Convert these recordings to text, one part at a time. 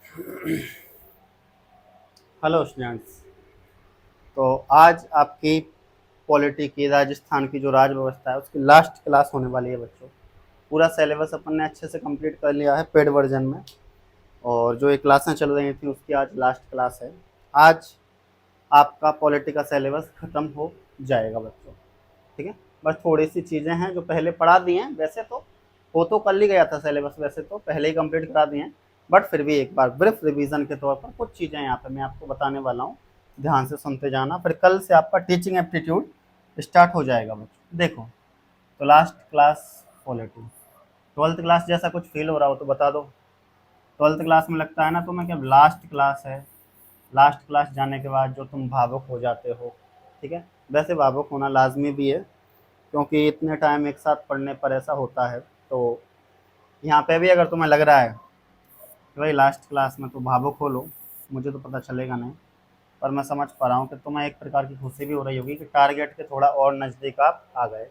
Hello students. तो आज आपकी पॉलिटी की राजस्थान की जो राज व्यवस्था है उसकी लास्ट क्लास होने वाली है बच्चों। पूरा सिलेबस अपन ने अच्छे से कंप्लीट कर लिया है पेड वर्जन में, और जो ये क्लासें चल रही थी उसकी आज लास्ट क्लास है। आज आपका पॉलिटी का सिलेबस ख़त्म हो जाएगा बच्चों। ठीक है, बस थोड़ी सी चीज़ें हैं जो पहले पढ़ा दी हैं। वैसे तो वो तो कर ही गया था सिलेबस, वैसे तो पहले ही कंप्लीट करा दिए हैं, बट फिर भी एक बार ब्रीफ रिवीजन के तौर पर कुछ चीज़ें यहाँ पे मैं आपको बताने वाला हूँ। ध्यान से सुनते जाना, फिर कल से आपका टीचिंग एप्टीट्यूड स्टार्ट हो जाएगा बच्चों। देखो, तो last class polity, twelfth class जैसा कुछ फील हो रहा हो तो बता दो। ट्वेल्थ क्लास में लगता है ना तुम्हें कि अब लास्ट क्लास है, लास्ट क्लास जाने के बाद जो तुम भावुक हो जाते हो। ठीक है, वैसे भावुक होना लाजमी भी है, क्योंकि इतने टाइम एक साथ पढ़ने पर ऐसा होता है। तो यहाँ पे भी अगर तुम्हें लग रहा है कि भाई लास्ट क्लास में तो भावुक हो लो, मुझे तो पता चलेगा नहीं, पर मैं समझ पा रहा हूँ कि तुम्हें एक प्रकार की खुशी भी हो रही होगी कि टारगेट के थोड़ा और नज़दीक आप आ गए।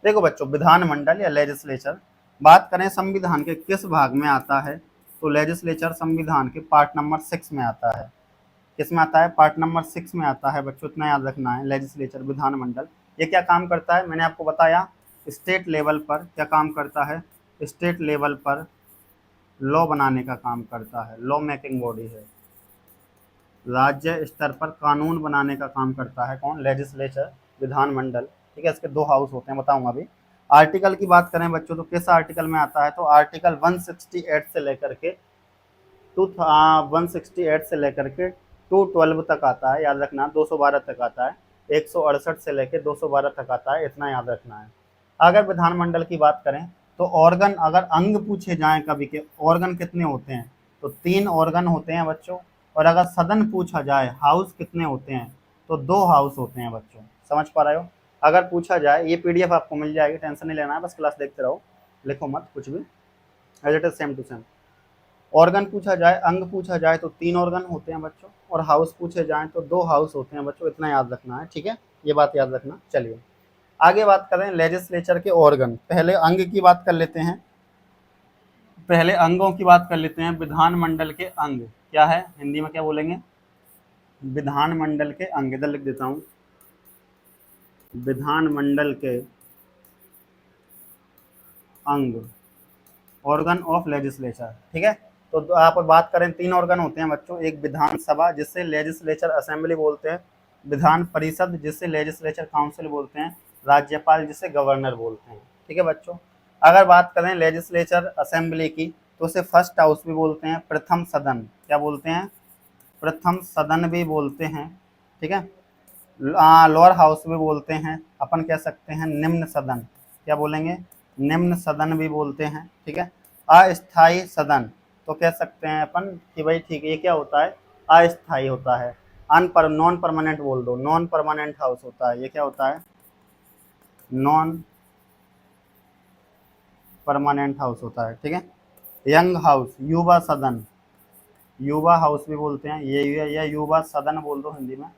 देखो बच्चों, विधानमंडल या लेजिस्लेचर, बात करें संविधान के किस भाग में आता है, तो लेजिस्लेचर संविधान के पार्ट नंबर 6 में आता है। किस में आता है? पार्ट नंबर 6 में आता है बच्चों, इतना याद रखना है। लेजिस्लेचर, विधानमंडल, ये क्या काम करता है? मैंने आपको बताया, स्टेट लेवल पर क्या काम करता है? स्टेट लेवल पर लॉ बनाने का काम करता है, लॉ मेकिंग बॉडी है। राज्य स्तर पर कानून बनाने का काम करता है कौन? लेजिस्लेचर, विधानमंडल। ठीक है, इसके दो हाउस होते हैं, बताऊंगा अभी। आर्टिकल की बात करें बच्चों तो किस आर्टिकल में आता है? तो आर्टिकल 168 से लेकर के 168 से लेकर के 212 तक आता है, याद रखना। 212 तक आता है, 168 से लेकर 212 तक आता है, इतना याद रखना है। अगर विधानमंडल की बात करें तो ऑर्गन, अगर अंग पूछे जाएं कभी के, ऑर्गन कितने होते हैं? तो 3 ऑर्गन होते हैं बच्चों। और अगर सदन पूछा जाए, हाउस कितने होते हैं, तो 2 हाउस होते हैं बच्चों। समझ पा रहे हो? अगर पूछा जाए, ये पीडीएफ आपको मिल जाएगी, टेंशन नहीं लेना है, बस क्लास देखते रहो, लिखो मत कुछ भी, as it is same to same. Organ पूछा जाए, अंग पूछा जाए तो 3 ऑर्गन होते हैं बच्चों, और हाउस पूछे जाए तो 2 हाउस होते हैं बच्चों, इतना याद रखना है। ठीक है, ये बात याद रखना। चलिए आगे बात करें लेजिस्लेचर के ऑर्गन। पहले अंग की बात कर लेते हैं, पहले अंगों की बात कर लेते हैं। विधानमंडल के अंग क्या है, हिंदी में क्या बोलेंगे? विधानमंडल के अंग, इधर लिख देता हूं, विधानमंडल के अंग, ऑर्गन ऑफ लेजिस्लेचर। ठीक है, तो यहाँ पर बात करें 3 ऑर्गन होते हैं बच्चों। एक विधानसभा, जिससे लेजिस्लेचर असेंबली बोलते हैं, विधान परिषद, जिससे लेजिस्लेचर काउंसिल बोलते हैं, राज्यपाल, जिसे गवर्नर बोलते हैं। ठीक है बच्चों, अगर बात करें लेजिस्लेचर असेंबली की तो उसे फर्स्ट हाउस भी बोलते हैं, प्रथम सदन, क्या बोलते हैं? प्रथम सदन भी बोलते हैं। ठीक है, लोअर हाउस भी बोलते हैं, अपन कह सकते हैं निम्न सदन, क्या बोलेंगे? निम्न सदन भी बोलते हैं। ठीक है, अस्थाई सदन, तो कह सकते हैं अपन कि भाई ठीक है, ये क्या होता है? अस्थाई होता है। नॉन परमानेंट बोल दो, नॉन परमानेंट हाउस होता है, ये क्या होता है? नॉन परमानेंट हाउस होता है। ठीक है, यंग हाउस, युवा सदन, युवा हाउस भी बोलते हैं, ये युवा सदन बोल दो हिंदी में।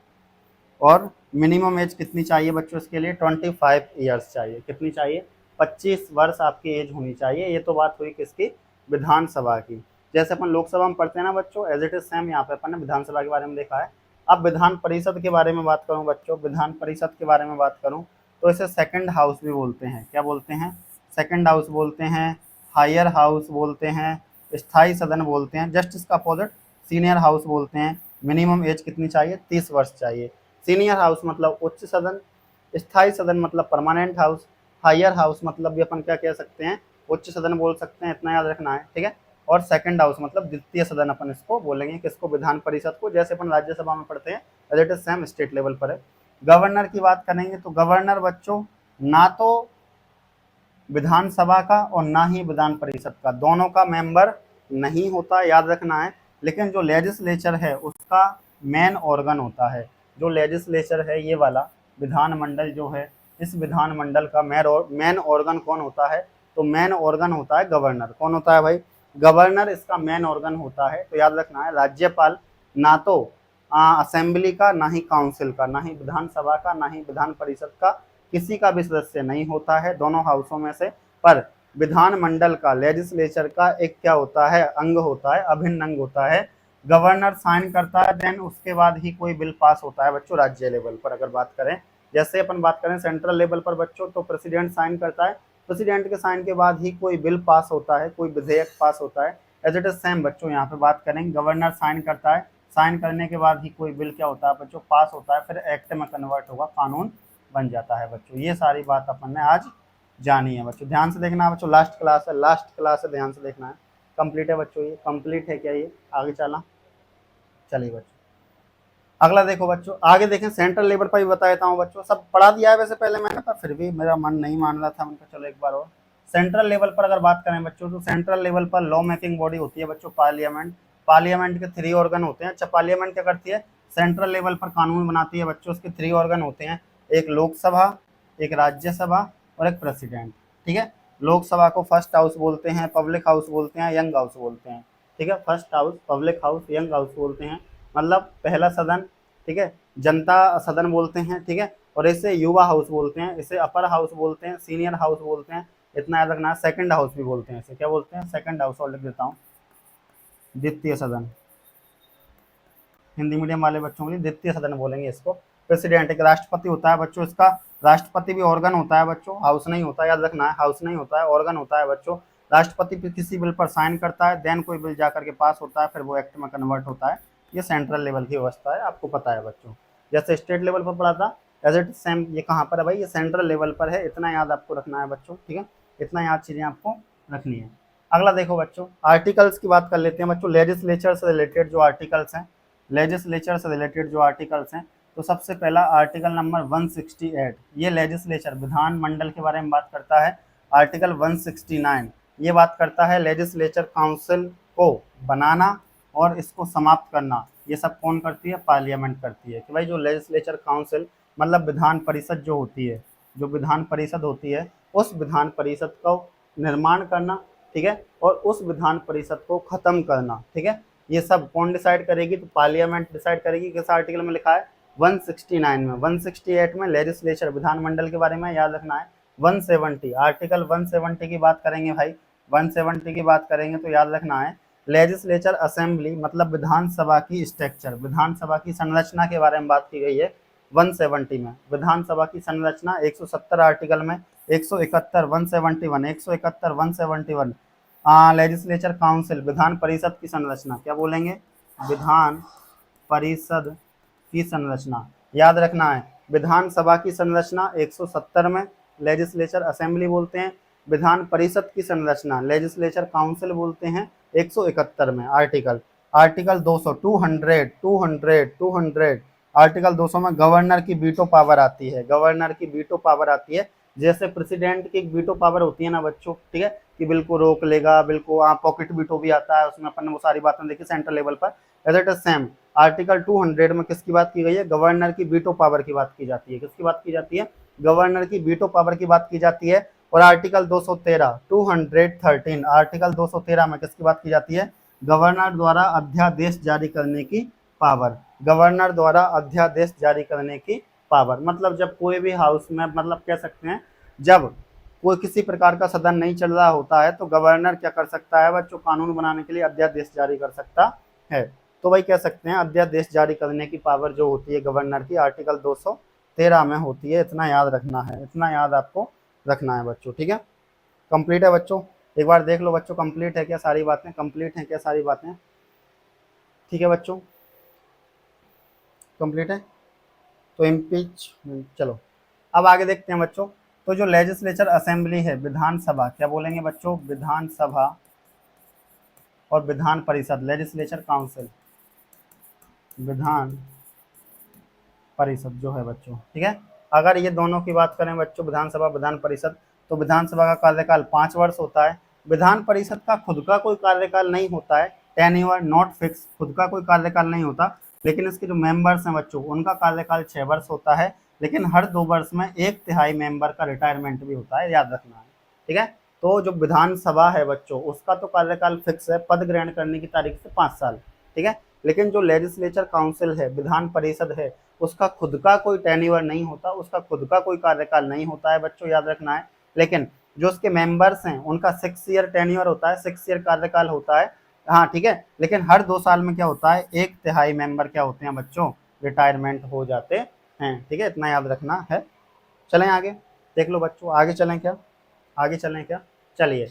और मिनिमम एज कितनी चाहिए बच्चों इसके लिए? 25 ईयर्स चाहिए। कितनी चाहिए? 25 वर्ष आपकी एज होनी चाहिए। ये तो बात हुई किसकी? विधानसभा की। जैसे अपन लोकसभा में पढ़ते हैं ना बच्चों, एज इट इज सेम यहाँ पे अपन ने विधानसभा के बारे में देखा है। अब विधान परिषद के बारे में बात करूँ बच्चों, विधान परिषद के बारे में बात करूँ तो इसे सेकंड हाउस भी बोलते हैं। क्या बोलते हैं? सेकंड हाउस बोलते हैं, हायर हाउस बोलते हैं, स्थायी सदन बोलते हैं, जस्ट इसका अपोजिट सीनियर हाउस बोलते हैं। मिनिमम एज कितनी चाहिए? 30 वर्ष चाहिए। सीनियर हाउस मतलब उच्च सदन, स्थायी सदन मतलब परमानेंट हाउस, हायर हाउस मतलब भी अपन क्या कह सकते हैं? उच्च सदन बोल सकते हैं, इतना याद रखना है। ठीक है, और सेकंड हाउस मतलब द्वितीय सदन अपन इसको बोलेंगे, किसको? विधान परिषद को, जैसे अपन राज्यसभा में पढ़ते हैं, as it is same state level पर है। गवर्नर की बात करेंगे तो गवर्नर बच्चों ना तो विधानसभा का और ना ही विधान परिषद का, दोनों का मेंबर नहीं होता, याद रखना है। लेकिन जो लेजिस्लेचर है उसका मेन ऑर्गन होता है। जो लेजिस्लेचर है ये वाला विधानमंडल जो है, इस विधानमंडल का मेन ऑर्गन कौन होता है? तो मेन ऑर्गन होता है गवर्नर। कौन होता है भाई? गवर्नर इसका मेन ऑर्गन होता है। तो याद रखना है, राज्यपाल ना तो असेंबली का, ना ही काउंसिल का, ना ही विधानसभा का, ना ही विधान परिषद का, किसी का भी सदस्य नहीं होता है दोनों हाउसों में से। पर विधानमंडल का, लेजिस्लेचर का एक क्या होता है? अंग होता है, अभिन्न अंग होता है, गवर्नर साइन करता है, देन उसके बाद ही कोई बिल पास होता है बच्चों राज्य लेवल पर। अगर बात करें, जैसे अपन बात करें सेंट्रल लेवल पर बच्चों, तो प्रेसिडेंट साइन करता है, प्रेसिडेंट के साइन के बाद ही कोई बिल पास होता है, कोई विधेयक पास होता है। एज इट इज सेम बच्चों, यहाँ पे बात करें, गवर्नर साइन करता है, साइन करने के बाद ही कोई बिल क्या होता है बच्चों, पास होता है, फिर एक्ट में कन्वर्ट होगा, कानून बन जाता है बच्चों। ये सारी बात अपन ने आज जानी है बच्चों, ध्यान से देखना है बच्चों, लास्ट क्लास है, लास्ट क्लास है, ध्यान से देखना है। कंप्लीट है बच्चों, ये कंप्लीट है क्या, ये आगे चला, चलिए बच्चों अगला देखो बच्चों, आगे देखें सेंट्रल लेवल पर भी बता देता हूँ बच्चों, सब पढ़ा दिया है वैसे पहले मैंने, पर फिर भी मेरा मन नहीं मान रहा था, मैंने कहा चलो एक बार और। सेंट्रल लेवल पर अगर बात करें बच्चों, तो सेंट्रल लेवल पर लॉ मेकिंग बॉडी होती है बच्चों पार्लियामेंट। पार्लियामेंट के 3 ऑर्गन होते हैं। अच्छा, पार्लियामेंट क्या करती है, सेंट्रल लेवल पर कानून बनाती है बच्चों, उसके 3 ऑर्गन होते हैं, एक लोकसभा, एक राज्यसभा और एक प्रेसिडेंट। ठीक है, लोकसभा को फर्स्ट हाउस बोलते हैं, पब्लिक हाउस बोलते हैं, यंग हाउस बोलते हैं। ठीक है, first house, public house, young house बोलते हैं, मतलब पहला सदन। ठीक है, जनता सदन बोलते हैं। ठीक है, और इसे युवा हाउस बोलते हैं, इसे अपर हाउस बोलते हैं, सीनियर हाउस बोलते हैं, इतना याद रखना है। सेकंड हाउस भी बोलते हैं, इसे क्या बोलते हैं, सेकंड हाउस, और लिख देता हूँ द्वितीय सदन, हिंदी मीडियम वाले बच्चों के लिए द्वितीय सदन बोलेंगे इसको। प्रेसिडेंट एक राष्ट्रपति होता है बच्चों, इसका राष्ट्रपति भी ऑर्गन होता है बच्चों, हाउस नहीं होता, याद रखना है, हाउस नहीं होता है, ऑर्गन होता है बच्चों। राष्ट्रपति भी किसी बिल पर साइन करता है, देन कोई बिल जाकर के पास होता है, फिर वो एक्ट में कन्वर्ट होता है। ये सेंट्रल लेवल की व्यवस्था है, आपको पता है बच्चों। जैसे स्टेट लेवल पर पढ़ा था, एज इट सेम ये कहाँ पर है भाई, ये सेंट्रल लेवल पर है, इतना याद आपको रखना है बच्चों। ठीक है, इतना याद चीजें आपको रखनी है। अगला देखो बच्चों, आर्टिकल्स की बात कर लेते हैं बच्चों, लेजिस्लेचर से रिलेटेड जो आर्टिकल्स हैं, लेजिस्लेचर से रिलेटेड जो आर्टिकल्स हैं, तो सबसे पहला आर्टिकल नंबर 168, ये लेजिस्लेचर विधानमंडल के बारे में बात करता है। आर्टिकल 169 ये बात करता है लेजिस्लेचर काउंसिल को बनाना और इसको समाप्त करना, ये सब कौन करती है, पार्लियामेंट करती है। कि भाई जो लेजिस्लेचर काउंसिल मतलब विधान परिषद जो होती है, जो विधान परिषद होती है, उस विधान परिषद को निर्माण करना, ठीक है, और उस विधान परिषद को खत्म करना, ठीक है, ये सब कौन डिसाइड करेगी, तो पार्लियामेंट डिसाइड करेगी। किस आर्टिकल में लिखा है, 169 में। 168 में लेजिस्लेचर विधानमंडल के बारे में याद रखना है। 170 आर्टिकल 170 की बात करेंगे भाई, 170 की बात करेंगे तो याद रखना है लेजिस्लेचर असेंबली मतलब विधानसभा की स्ट्रक्चर, विधानसभा की संरचना के बारे में बात की गई है 170 में। विधानसभा की संरचना 170 आर्टिकल में, 171 171 171 171 लेजिस्लेचर काउंसिल विधान परिषद की संरचना, क्या बोलेंगे, विधान परिषद की संरचना, याद रखना है। विधानसभा की संरचना 170 में लेजिस्लेचर असेंबली बोलते हैं, विधान परिषद की संरचना लेजिस्लेचर काउंसिल बोलते हैं 171 में। आर्टिकल आर्टिकल 200 200 200 200 आर्टिकल 200 में गवर्नर की वीटो पावर आती है, गवर्नर की वीटो पावर आती है। जैसे प्रेसिडेंट की वीटो पावर होती है ना बच्चों, ठीक है, कि बिल को रोक लेगा, बिल को पॉकेट वीटो भी आता है, उसमें अपन ने वो सारी बातें देखी सेंट्रल लेवल पर। As it is same article 200 में किसकी बात की गई है, गवर्नर की वीटो पावर की बात की जाती है। किसकी बात की जाती है, गवर्नर की वीटो पावर की बात की जाती है। और आर्टिकल 213 213 आर्टिकल 213 में किसकी बात की जाती है, गवर्नर द्वारा अध्यादेश जारी करने की पावर, गवर्नर द्वारा अध्यादेश जारी करने की पावर। मतलब जब कोई भी हाउस में, मतलब कह सकते हैं जब कोई किसी प्रकार का सदन नहीं चल रहा होता है, तो गवर्नर क्या कर सकता है बच्चों, कानून बनाने के लिए अध्यादेश जारी कर सकता है। तो वही कह सकते हैं अध्यादेश जारी करने की पावर जो होती है गवर्नर की, आर्टिकल 213 में होती है। इतना याद रखना है, इतना याद आपको रखना है बच्चों। ठीक है, कंप्लीट है बच्चों, एक बार देख लो बच्चों, कंप्लीट है क्या सारी बातें, कंप्लीट है क्या सारी बातें, ठीक है बच्चों, कंप्लीट है। तो इम्पीचमेंट, चलो अब आगे देखते हैं बच्चों। तो जो लेजिस्लेचर असेंबली है, विधानसभा, क्या बोलेंगे बच्चों, विधानसभा और विधान परिषद लेजिस्लेचर काउंसिल, विधान परिषद जो है बच्चों, ठीक है, अगर ये दोनों की बात करें बच्चों, विधानसभा विधान परिषद, तो विधानसभा का कार्यकाल 5 वर्ष होता है। विधान परिषद का खुद का कोई कार्यकाल नहीं होता है, टेन्योर नॉट फिक्स, खुद का कोई कार्यकाल नहीं होता, लेकिन इसके जो मेंबर्स हैं बच्चों उनका कार्यकाल 6 वर्ष होता है। लेकिन हर 2 वर्ष में 1/3 मेंबर का रिटायरमेंट भी होता है, याद रखना है। ठीक है, तो जो विधानसभा है बच्चों उसका तो कार्यकाल फिक्स है, पद ग्रहण करने की तारीख से 5 साल, ठीक है। लेकिन जो लेजिस्लेचर काउंसिल है, विधान परिषद है, उसका खुद का कोई टेन्योर नहीं होता, उसका खुद का कोई कार्यकाल नहीं होता है बच्चों, याद रखना है। लेकिन जो उसके मेंबर्स हैं उनका 6 ईयर टेन्योर होता है, 6 ईयर कार्यकाल होता है। हाँ ठीक है, लेकिन हर 2 साल में क्या होता है, 1/3 मेंबर क्या होते हैं बच्चों, रिटायरमेंट हो जाते हैं। ठीक है, इतना याद रखना है। चलें आगे, देख लो बच्चों, आगे चलें क्या, आगे चलें क्या, चलिए।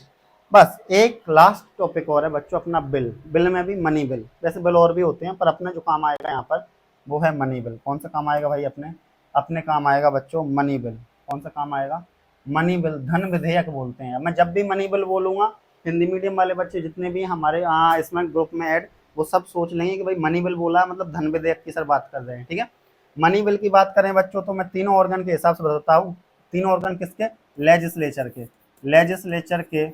बस एक लास्ट टॉपिक और है बच्चों अपना, बिल। बिल में भी मनी बिल, वैसे बिल और भी होते हैं पर अपने जो काम आएगा यहाँ पर वो है मनी बिल। कौन सा काम आएगा भाई अपने, अपने काम आएगा बच्चों मनी बिल। कौन सा काम आएगा, मनी बिल, धन विधेयक बोलते हैं। मैं जब भी मनी बिल बोलूंगा, हिंदी मीडियम वाले बच्चे जितने भी हमारे यहाँ इसमें ग्रुप में ऐड, वो सब सोच लेंगे कि भाई मनी बिल बोला है मतलब धन विधेयक की सर बात कर रहे हैं। ठीक है, मनी बिल की बात करें बच्चों तो मैं तीनों ऑर्गन के हिसाब से बताता हूँ। तीनों ऑर्गन किसके, लेजिस्लेचर के। लेजिस्लेचर के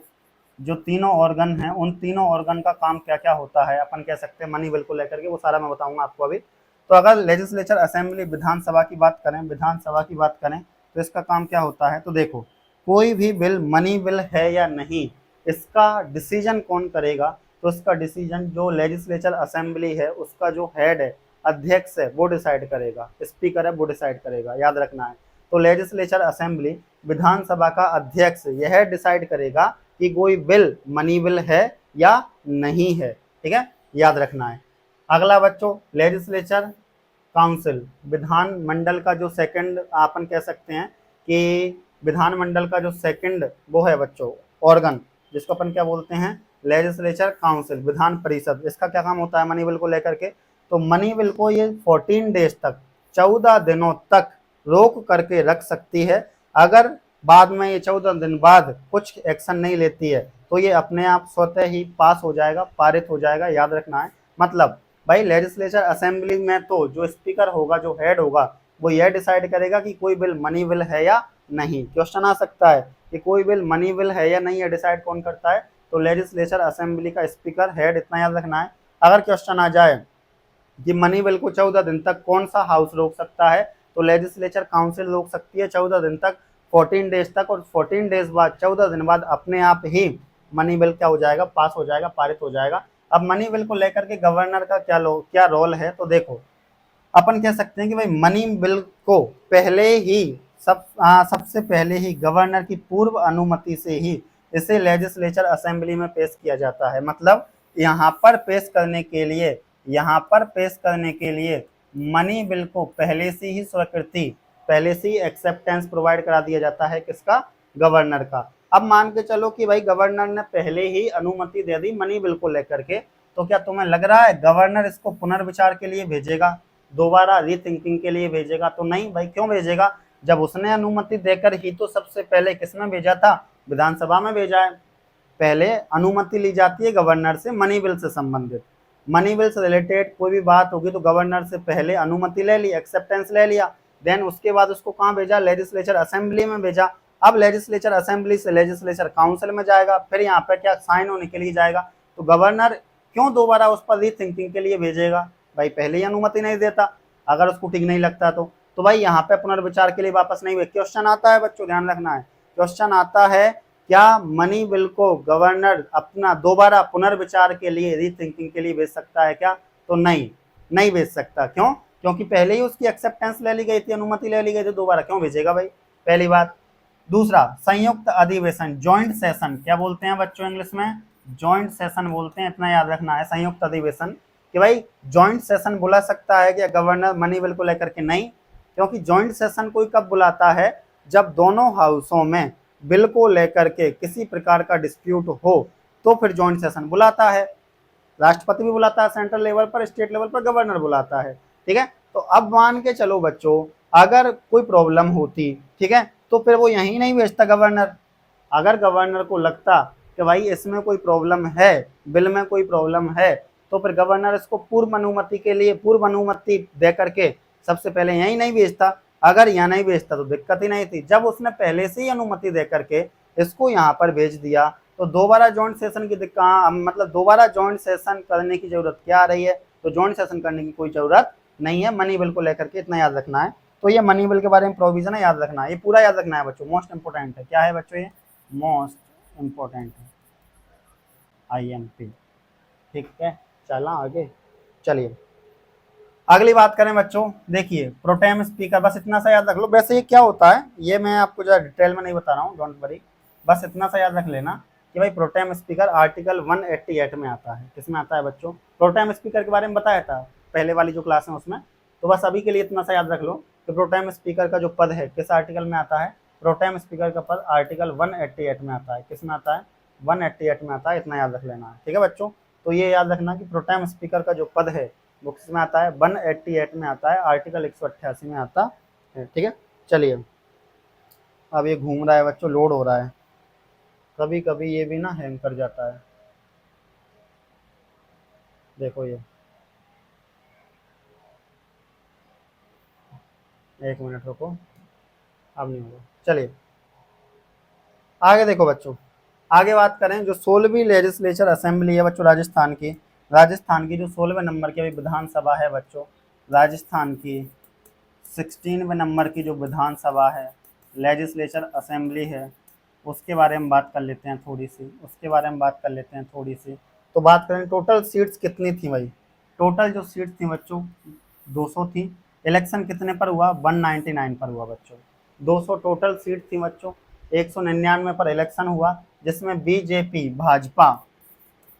जो तीनों ऑर्गन हैं, उन तीनों ऑर्गन का काम क्या क्या होता है अपन कह सकते हैं मनी बिल को लेकर के, वो सारा मैं बताऊंगा आपको अभी। तो अगर लेजिस्लेचर असेंबली विधानसभा की बात करें, विधानसभा की बात करें तो इसका काम क्या होता है, तो देखो कोई भी बिल मनी बिल है या नहीं, इसका डिसीजन कौन करेगा, तो इसका डिसीजन जो लेजिस्लेचर असेंबली है उसका जो हेड है, अध्यक्ष है, वो डिसाइड करेगा, स्पीकर है वो डिसाइड करेगा, याद रखना है। तो लेजिस्लेचर असेंबली, विधानसभा का अध्यक्ष यह डिसाइड करेगा कि कोई बिल मनी बिल है या नहीं है। ठीक है, याद रखना है। अगला बच्चों लेजिस्लेचर काउंसिल, विधानमंडल का जो सेकंड अपन कह सकते हैं कि विधानमंडल का जो सेकंड वो है बच्चों ऑर्गन, जिसको अपन क्या बोलते हैं, लेजिस्लेचर काउंसिल, विधान परिषद। इसका क्या काम होता है मनी बिल को लेकर के, तो मनी बिल को ये 14 डेज तक, 14 दिनों तक रोक करके रख सकती है। अगर बाद में ये 14 दिन बाद कुछ एक्शन नहीं लेती है तो ये अपने आप स्वतः ही पास हो जाएगा, पारित हो जाएगा, याद रखना है। मतलब भाई लेजिस्लेचर असेंबली में तो जो स्पीकर होगा, जो हेड होगा, वो यह डिसाइड करेगा कि कोई बिल मनी बिल है या नहीं। क्वेश्चन आ सकता है कि कोई बिल मनी बिल है या नहीं, है डिसाइड कौन करता है, तो लेजिस्लेचर असेंबली का स्पीकर हेड, इतना याद रखना है। अगर क्वेश्चन आ जाए कि मनी बिल को 14 दिन तक कौन सा हाउस रोक सकता है, तो लेजिस्लेचर काउंसिल रोक सकती है 14 दिन तक, 14 डेज तक, और 14 डेज बाद 14 दिन बाद अपने आप ही मनी बिल क्या हो जाएगा, पास हो जाएगा, पारित हो जाएगा। अब मनी बिल को लेकर के गवर्नर का क्या रोल है, तो देखो अपन कह सकते हैं कि भाई मनी बिल को पहले ही सबसे पहले ही गवर्नर की पूर्व अनुमति से ही इसे लेजिस्लेचर असेंबली में पेश किया जाता है। मतलब यहाँ पर पेश करने के लिए, यहाँ पर पेश करने के लिए मनी बिल को पहले से ही स्वीकृति, पहले से ही एक्सेप्टेंस प्रोवाइड करा दिया जाता है, किसका, गवर्नर का। अब मान के चलो कि भाई गवर्नर ने पहले ही अनुमति दे दी मनी बिल को लेकर के, तो क्या तुम्हें लग रहा है गवर्नर इसको पुनर्विचार के लिए भेजेगा, दोबारा रीथिंकिंग के लिए भेजेगा? तो नहीं भाई, क्यों भेजेगा, जब उसने अनुमति देकर ही तो सबसे पहले किसमें भेजा था, विधानसभा में भेजा है। पहले अनुमति ली जाती है गवर्नर से मनी बिल से संबंधित, मनी बिल से रिलेटेड कोई भी बात होगी तो गवर्नर से पहले अनुमति ले ली, एक्सेप्टेंस ले लिया, देन उसके बाद उसको कहाँ भेजा, लेजिस्लेचर असेंबली में भेजा। अब लेजिस्लेचर असेंबली से लेजिस्लेचर काउंसिल में जाएगा, फिर यहाँ पे क्या साइन होने के लिए जाएगा। तो गवर्नर क्यों दोबारा उस पर रीथिंकिंग के लिए भेजेगा, भाई पहले ही अनुमति नहीं देता, अगर उसको ठीक नहीं लगता तो भाई यहाँ पे पुनर्विचार के लिए वापस नहीं हुए। क्वेश्चन आता है बच्चों, ध्यान रखना है, क्वेश्चन आता है क्या मनी बिल को गवर्नर अपना दोबारा पुनर्विचार के लिए, रीथिंकिंग के लिए भेज सकता है क्या, तो नहीं, नहीं भेज सकता। क्यों, क्योंकि पहले ही उसकी एक्सेप्टेंस ले ली गई थी, अनुमति ले ली गई थी, दोबारा क्यों भेजेगा भाई, पहली बात। दूसरा, संयुक्त अधिवेशन, जॉइंट सेशन, क्या बोलते हैं बच्चों इंग्लिश में, जॉइंट सेशन बोलते हैं, इतना याद रखना है। संयुक्त अधिवेशन कि भाई जॉइंट सेशन बुला सकता है क्या गवर्नर मनी बिल को लेकर के, नहीं, क्योंकि जॉइंट सेशन कोई कब बुलाता है, जब दोनों हाउसों में बिल को लेकर के किसी प्रकार का डिस्प्यूट हो तो फिर जॉइंट सेशन बुलाता है। राष्ट्रपति भी बुलाता है सेंट्रल लेवल पर, स्टेट लेवल पर गवर्नर बुलाता है। ठीक है, तो अब मान के चलो बच्चों अगर कोई प्रॉब्लम होती, ठीक है, तो फिर वो यहीं नहीं भेजता गवर्नर। अगर गवर्नर को लगता कि भाई इसमें कोई प्रॉब्लम है, बिल में कोई प्रॉब्लम है, तो फिर गवर्नर इसको पूर्व अनुमति के लिए, पूर्व अनुमति दे करके सबसे पहले यहीं नहीं भेजता। अगर यहाँ नहीं भेजता तो दिक्कत ही नहीं थी। जब उसने पहले से ही अनुमति दे करके इसको यहाँ पर भेज दिया तो दोबारा जॉइंट सेशन की मतलब दोबारा जॉइंट सेशन करने की जरूरत क्या आ रही है, तो जॉइंट सेशन करने की कोई जरूरत नहीं है मनी बिल को लेकर के, इतना याद रखना है। तो ये मनी बिल के बारे में प्रोविजन है, याद रखना है, ये पूरा याद रखना है बच्चों, मोस्ट इंपोर्टेंट है। क्या है बच्चों, ये मोस्ट इंपोर्टेंट है, IMP। ठीक है, चला आगे, चलिए अगली बात करें बच्चों। देखिए प्रोटेम स्पीकर, बस इतना सा याद रख लो। वैसे ये क्या होता है ये मैं आपको ज़रा डिटेल में नहीं बता रहा हूँ, डोंट वरी, बस इतना सा याद रख लेना कि भाई प्रोटेम स्पीकर आर्टिकल 188 में आता है। किसमें आता है बच्चों? प्रोटेम स्पीकर के बारे में बताया था पहले वाली जो क्लास है उसमें। तो बस अभी के लिए इतना सा याद रख लो कि प्रोटेम स्पीकर का जो पद है किस आर्टिकल में आता है? प्रोटेम स्पीकर का पद आर्टिकल 188 में आता है। किसमें आता है? 188 में आता है, इतना याद रख लेना है, ठीक है बच्चों। तो ये याद रखना कि प्रोटेम स्पीकर का जो पद है वो किसमें आता है? 188 में आता है, आर्टिकल 188 में आता है, ठीक है। चलिए, अब ये घूम रहा है बच्चों, लोड हो रहा है, कभी कभी ये भी ना हैंग कर जाता है। देखो ये, एक मिनट रुको, अब नहीं होगा। चलिए आगे देखो बच्चों, आगे बात करें जो 16वीं लेजिस्लेचर असेंबली है बच्चों राजस्थान की जो 16वें नंबर की अभी विधानसभा है बच्चों, राजस्थान की 16वें नंबर की जो विधानसभा है, लेजिस्लेचर असेंबली है, उसके बारे में बात कर लेते हैं थोड़ी सी, उसके बारे में बात कर लेते हैं थोड़ी सी। तो बात करें टोटल सीट्स कितनी थी भाई? टोटल जो सीट्स थी बच्चों 200 थी। इलेक्शन कितने पर हुआ? 199 पर हुआ बच्चों। 200 टोटल सीट थी बच्चों, 199 पर इलेक्शन हुआ, जिसमें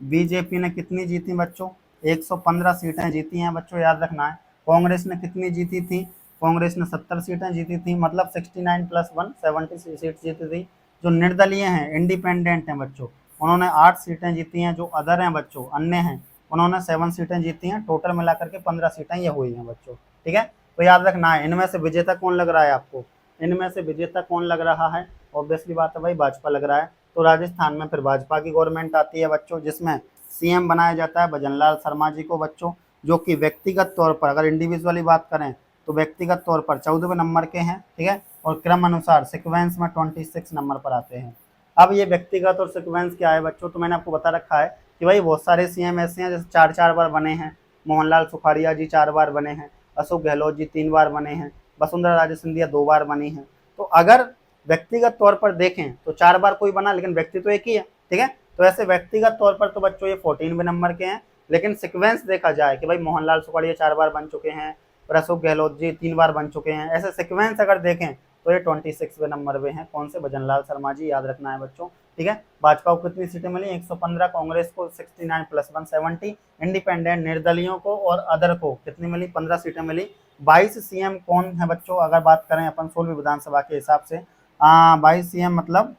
बीजेपी ने कितनी जीती बच्चों? 115 सीटें जीती हैं बच्चों, याद रखना है। कांग्रेस ने कितनी जीती थी? कांग्रेस ने 70 सीटें जीती थी, मतलब 69 प्लस 1 70 सीट जीती थी। जो निर्दलीय हैं, इंडिपेंडेंट हैं बच्चों, उन्होंने 8 सीटें जीती हैं। जो अदर हैं बच्चों, अन्य हैं, उन्होंने 7 सीटें जीती हैं। टोटल मिलाकर के 15 सीटें ये हुई हैं बच्चों, ठीक है। तो याद रखना है, इनमें से विजेता कौन लग रहा है आपको? इनमें से विजेता कौन लग रहा है? ऑब्वियसली बात है भाई, भाजपा लग रहा है। तो राजस्थान में फिर भाजपा की गवर्नमेंट आती है बच्चों, जिसमें सीएम बनाया जाता है भजनलाल शर्मा जी को बच्चों, जो कि व्यक्तिगत तौर पर अगर इंडिविजुअली बात करें तो व्यक्तिगत तौर पर 14वें नंबर के हैं, ठीक है। और क्रम अनुसार सिक्वेंस में 26 नंबर पर आते हैं। अब ये व्यक्तिगत और सिक्वेंस क्या है बच्चों? तो मैंने आपको बता रखा है कि भाई बहुत सारे सीएम ऐसे हैं जैसे 4-4 बार बने हैं। मोहनलाल सुखाड़िया जी 4 बार बने हैं, अशोक गहलोत जी 3 बार बने हैं, वसुंधरा राजे सिंधिया 2 बार बनी हैं। तो अगर व्यक्तिगत तौर पर देखें तो 4 बार कोई बना, लेकिन व्यक्ति तो एक ही है, ठीक है। तो ऐसे व्यक्तिगत तौर पर तो बच्चों ये 14वें नंबर के हैं। लेकिन सिक्वेंस देखा जाए कि भाई मोहनलाल सुखाड़िया 4 बार बन चुके हैं और अशोक गहलोत जी 3 बार बन चुके हैं, ऐसे सिक्वेंस अगर देखें तो ये 26वें नंबर पे हैं। कौन से? भजनलाल शर्मा जी, याद रखना है बच्चों, ठीक है। भाजपा को कितनी सीटें मिली? 115, कांग्रेस को 69 प्लस 1 70, इंडिपेंडेंट निर्दलियों को और अदर को कितनी मिली? 15 सीटें मिली। 22 सीएम कौन है बच्चों? अगर बात करें अपन 16वीं विधानसभा के हिसाब से, 22 सीएम मतलब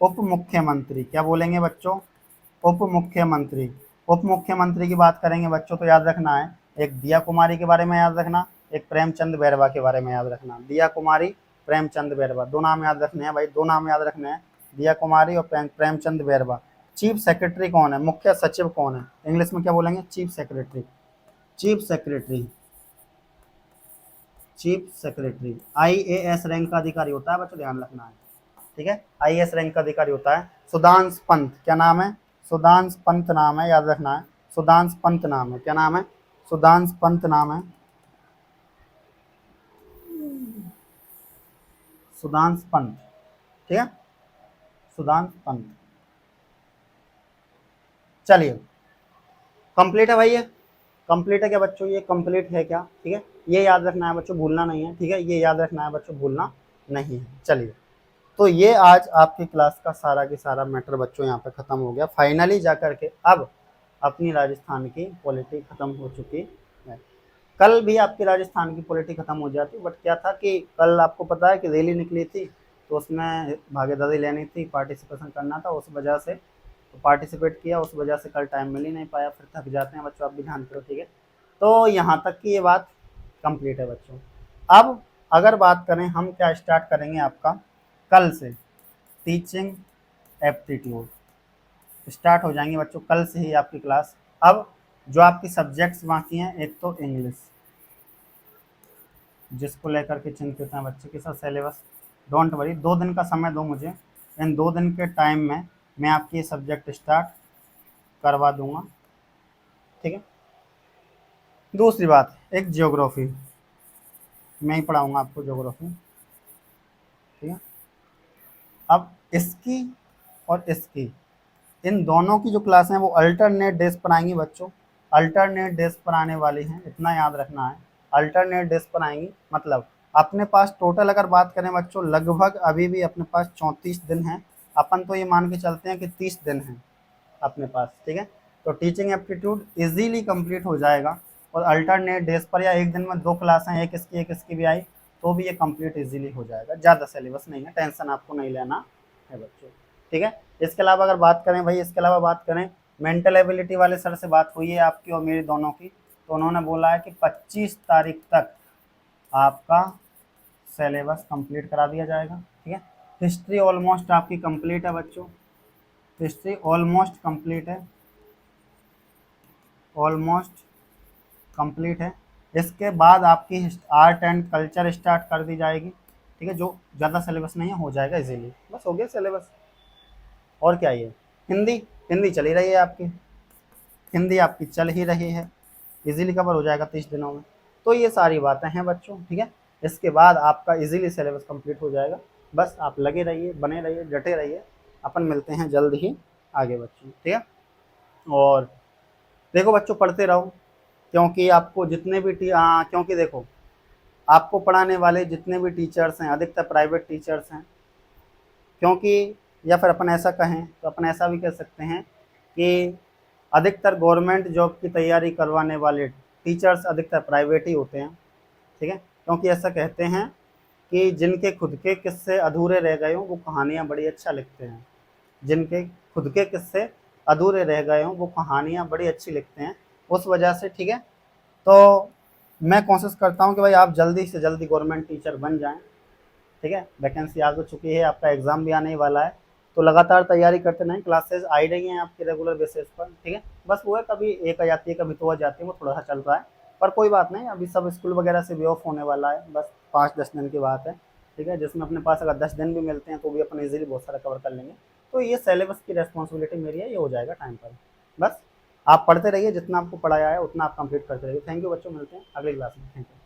उप मुख्यमंत्री। क्या बोलेंगे बच्चों? उप मुख्यमंत्री। उप मुख्यमंत्री की बात करेंगे बच्चों तो याद रखना है, एक दिया कुमारी के बारे में याद रखना, एक प्रेमचंद बैरवा के बारे में याद रखना। दिया कुमारी, प्रेमचंद बैरवा, दो नाम याद रखने हैं भाई, दो नाम याद रखने हैं, दिया कुमारी और प्रेमचंद बैरवा। चीफ सेक्रेटरी कौन है? मुख्य सचिव कौन है? इंग्लिश में क्या बोलेंगे? Chief secretary. Chief secretary, chief secretary IAS rank का अधिकारी होता है बच्चों, ध्यान रखना है, ठीक है। आईएएस रैंक का अधिकारी होता है। सुधांश पंत, क्या नाम है? सुधांश पंत नाम है, याद रखना है, सुधांश पंत नाम है। क्या नाम है? सुधांश पंत नाम है, सुधांश पंत, ठीक है, सुधांश पंत। चलिए, कंप्लीट है भाई ये? कंप्लीट है क्या बच्चों? ये कंप्लीट है क्या? ठीक है, ये याद रखना है बच्चों, भूलना नहीं है, ठीक है, ये याद रखना है बच्चों, भूलना नहीं है। चलिए, तो ये आज आपकी क्लास का सारा की सारा मैटर बच्चों यहाँ पे खत्म हो गया। फाइनली जाकर के अब अपनी राजस्थान की पॉलिटी खत्म हो चुकी है। कल भी आपकी राजस्थान की पॉलिटी खत्म हो जाती, बट क्या था कि कल आपको पता है कि रैली निकली थी, तो उसमें भागीदारी लेनी थी, पार्टिसिपेशन करना था, उस वजह से तो पार्टिसिपेट किया, उस वजह से कल टाइम मिल ही नहीं पाया, फिर थक जाते हैं बच्चों, आप भी ध्यान करो, ठीक है। तो यहाँ तक की ये बात कंप्लीट है बच्चों। अब अगर बात करें हम क्या स्टार्ट करेंगे आपका कल से, टीचिंग एप्टीट्यूड स्टार्ट हो जाएंगे बच्चों कल से ही आपकी क्लास। अब जो आपकी सब्जेक्ट्स बाकी हैं, एक तो इंग्लिश, जिसको लेकर के चिंतित हैं बच्चे के साथ सिलेबस, डोंट वरी, 2 दिन का समय दो मुझे, इन 2 दिन के टाइम में मैं आपकी ये सब्जेक्ट स्टार्ट करवा दूंगा, ठीक है। दूसरी बात, एक ज्योग्राफी, मैं ही पढ़ाऊंगा आपको ज्योग्राफी, ठीक है। अब इसकी और इसकी, इन दोनों की जो क्लास हैं वो अल्टरनेट डेज पर आएंगी बच्चों, अल्टरनेट डेज पर आने वाली हैं, इतना याद रखना है, अल्टरनेट डेज पर आएंगी। मतलब अपने पास टोटल अगर बात करें बच्चों, लगभग अभी भी अपने पास 34 दिन हैं अपन तो ये मान के चलते हैं कि 30 दिन है अपने पास, ठीक है। तो टीचिंग एप्टीट्यूड इजीली कंप्लीट हो जाएगा, और अल्टरनेट डेज पर या एक दिन में 2 क्लास हैं, एक इसकी भी आई तो भी ये कंप्लीट इजीली हो जाएगा। ज़्यादा सिलेबस नहीं है, टेंशन आपको नहीं लेना है बच्चों, ठीक है। इसके अलावा अगर बात करें भाई, इसके अलावा बात करें मेंटल एबिलिटी वाले सर से बात हुई है आपकी और मेरी दोनों की, तो उन्होंने बोला है कि 25 तारीख तक आपका सिलेबस कंप्लीट करा दिया जाएगा, ठीक है। हिस्ट्री ऑलमोस्ट आपकी कंप्लीट है बच्चों, हिस्ट्री ऑलमोस्ट कंप्लीट है, ऑलमोस्ट कंप्लीट है। इसके बाद आपकी आर्ट एंड कल्चर स्टार्ट कर दी जाएगी, ठीक है, जो ज़्यादा सिलेबस नहीं है, हो जाएगा इजीली, बस हो गया सिलेबस। और क्या ये हिंदी, हिंदी चली रही है आपकी, हिंदी आपकी चल ही रही है, इजीली कवर हो जाएगा 30 दिनों में। तो ये सारी बातें हैं बच्चों, ठीक है। इसके बाद आपका इजीली सिलेबस कंप्लीट हो जाएगा, बस आप लगे रहिए, बने रहिए, डटे रहिए। अपन मिलते हैं जल्द ही आगे बच्चों, ठीक है। और देखो बच्चों, पढ़ते रहो, क्योंकि आपको जितने भी क्योंकि देखो, आपको पढ़ाने वाले जितने भी टीचर्स हैं अधिकतर प्राइवेट टीचर्स हैं, क्योंकि या फिर अपन ऐसा कहें तो अपन ऐसा भी कह सकते हैं कि अधिकतर गवर्नमेंट जॉब की तैयारी करवाने वाले टीचर्स अधिकतर प्राइवेट ही होते हैं, ठीक है। क्योंकि ऐसा कहते हैं कि जिनके खुद के किस्से अधूरे रह गए हों वो कहानियाँ बड़ी अच्छा लिखते हैं, जिनके खुद के किस्से अधूरे रह गए हों वो कहानियाँ बड़ी अच्छी लिखते हैं, उस वजह से, ठीक है। तो मैं कोशिश करता हूँ कि भाई आप जल्दी से जल्दी गवर्नमेंट टीचर बन जाएं, ठीक है। वैकेंसी आ तो चुकी है, आपका एग्ज़ाम भी आने ही वाला है, तो लगातार तैयारी करते रहें, क्लासेस आ ही रही हैं आपके रेगुलर बेसिस पर, ठीक है। बस वो है कभी एक आ जाती है, कभी 2 आ जाती है, वो थोड़ा सा चल रहा है, पर कोई बात नहीं, अभी सब स्कूल वगैरह से भी ऑफ होने वाला है, बस 5-10 दिन की बात है, ठीक है। जिसमें अपने पास अगर 10 दिन भी मिलते हैं तो भी अपन ईजिली बहुत सारा कवर कर लेंगे। तो ये सिलेबस की रिस्पॉन्सिबिलिटी मेरी है, ये हो जाएगा टाइम पर। बस आप पढ़ते रहिए, जितना आपको पढ़ाया है उतना आप कंप्लीट करते रहिए। थैंक यू बच्चों, मिलते हैं अगली क्लास में, थैंक यू।